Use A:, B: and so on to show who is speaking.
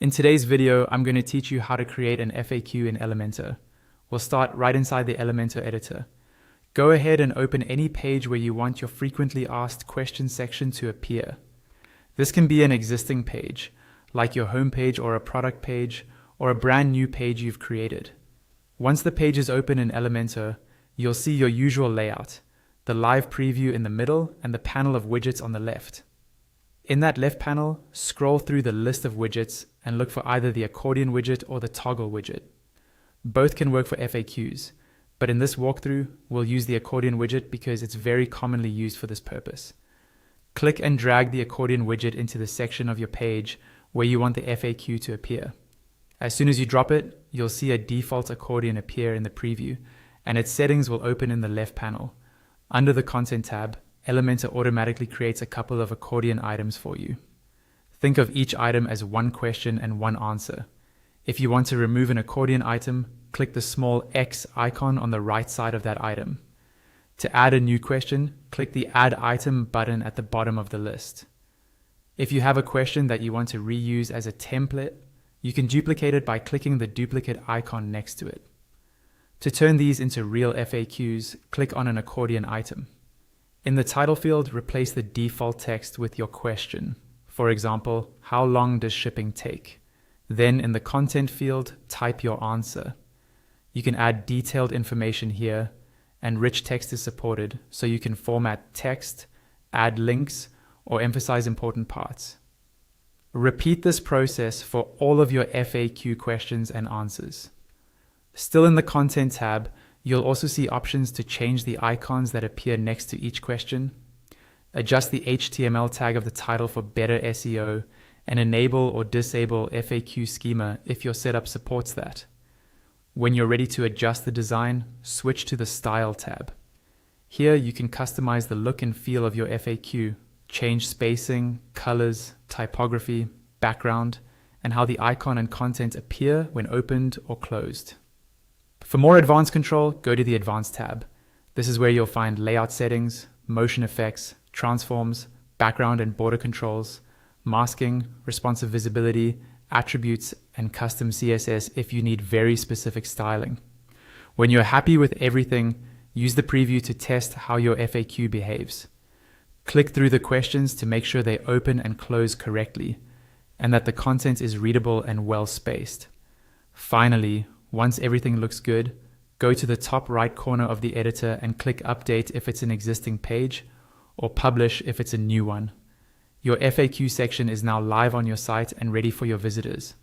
A: In today's video, I'm going to teach you how to create an FAQ in Elementor. We'll start right inside the Elementor editor. Go ahead and open any page where you want your frequently asked questions section to appear. This can be an existing page, like your home page or a product page, or a brand new page you've created. Once the page is open in Elementor, you'll see your usual layout, the live preview in the middle and the panel of widgets on the left. In that left panel, scroll through the list of widgets and look for either the accordion widget or the toggle widget. Both can work for FAQs, but in this walkthrough, we'll use the accordion widget because it's very commonly used for this purpose. Click and drag the accordion widget into the section of your page where you want the FAQ to appear. As soon as you drop it, you'll see a default accordion appear in the preview, and its settings will open in the left panel. Under the Content tab, Elementor automatically creates a couple of accordion items for you. Think of each item as one question and one answer. If you want to remove an accordion item, click the small X icon on the right side of that item. To add a new question, click the Add Item button at the bottom of the list. If you have a question that you want to reuse as a template, you can duplicate it by clicking the duplicate icon next to it. To turn these into real FAQs, click on an accordion item. In the title field, replace the default text with your question. For example, how long does shipping take? Then in the content field, type your answer. You can add detailed information here, and rich text is supported, so you can format text, add links, or emphasize important parts. Repeat this process for all of your FAQ questions and answers. Still in the Content tab, you'll also see options to change the icons that appear next to each question, adjust the HTML tag of the title for better SEO, and enable or disable FAQ schema if your setup supports that. When you're ready to adjust the design, switch to the Style tab. Here you can customize the look and feel of your FAQ, change spacing, colors, typography, background, and how the icon and content appear when opened or closed. For more advanced control, go to the Advanced tab. This is where you'll find layout settings, motion effects, transforms, background and border controls, masking, responsive visibility, attributes, and custom CSS if you need very specific styling. When you're happy with everything, use the preview to test how your FAQ behaves. Click through the questions to make sure they open and close correctly, and that the content is readable and well spaced. Finally, once everything looks good, go to the top right corner of the editor and click Update if it's an existing page, or Publish if it's a new one. Your FAQ section is now live on your site and ready for your visitors.